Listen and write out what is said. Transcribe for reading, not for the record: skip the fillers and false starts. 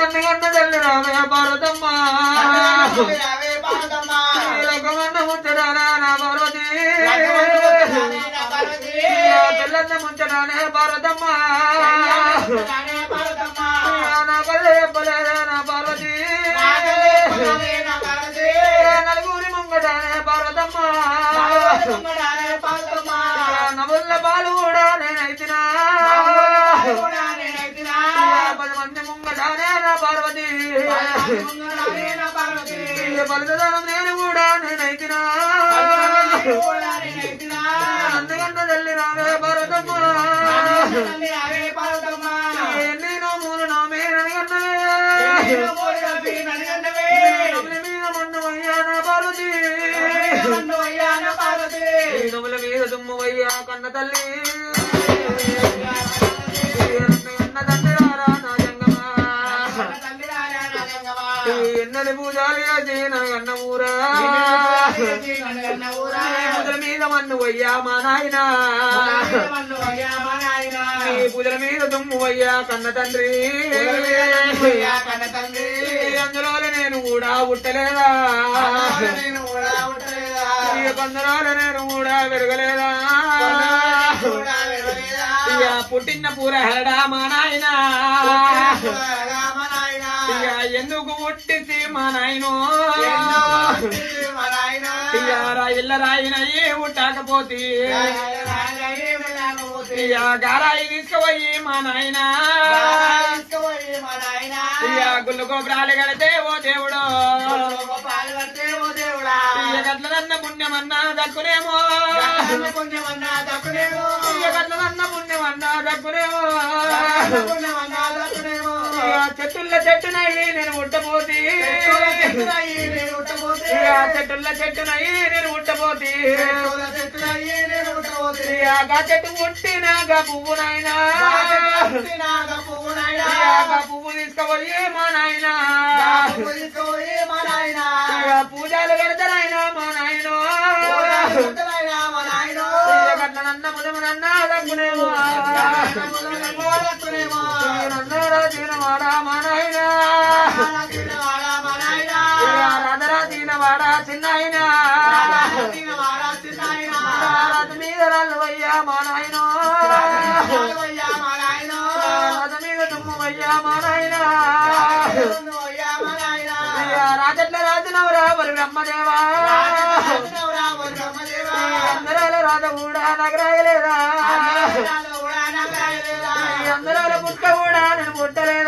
నన్ను కన్న తల్లి రావే పార్వతమ్మ లోకమన్న ముచ్చడానా నా పార్వతి తెల్లన్న ముంచడానే పార్వతమ్మ నా పల్లె చెప్పలేదా నా పార్వతి నలుగురి ముంగడానే పార్వతమ్మ నముల పాలు కూడా నేనైతినా 10 మంది ముంగడానే నా పార్వతి పలుదనం నేను కూడా నేనైతినా అందుకన్న తల్లి రావే పార్వతమ్మ ఎన్ని నోములు నోమే నన్ను మీద మన్ను అయ్యా నా పార్వతి నముల మీద దుమ్ము అయ్యా కన్న తల్లి ఎన్నది పూజాలు అన్న ఊరా పూజల మీద మన్ను అయ్యా మా నాయన పూజల మీద దుమ్ము అయ్యా కన్న తండ్రి అందులో నేను కూడా ఉట్టలేదా కొందరాలు నేను కూడా పెరగలేదా పుట్టిన పూర హెరడా మా నాయన ఎందుకు పుట్టింది మా నాయనో ఇళ్ళ రాయినయ్యి ఉట్టకపోతే గారాయి తీసుకుపోయి మా నాయన గుళ్ళు గోపురాలు కడితే ఓ దేవుడు గట్లదన్న పుణ్యమన్నా దక్కునేమో గట్లదన్న పుణ్యమన్నా దక్కునేమో చెట్టుల్ల చెట్టునయ్యి నేను ఉట్టపోతే చెట్టుల్ల చెట్టునయ్యి నేను ఉట్టపోతే చెట్టు పుట్టినాగా పువ్వు నాయనా పువ్వు తీసుకుపోయి మా నాయన పూజలు పెడతారాయన మా నాయన గట్లనన్న ముదమునన్నా దక్కునేమో నన్నరా తినవాడా మా నాయన రాధరా తినవాడా చిన్నాయన రాధ మీద రాళ్ళు అయ్యా మా నాయన రాధ మీద దుమ్ము అయ్యా మా నాయన రాజట్ల రాజునవరా వరి బ్రహ్మదేవా అందరాల రాధ కూడా నగరాయలేదా అందరాల పుట్ట కూడా నేను పుట్టలేదా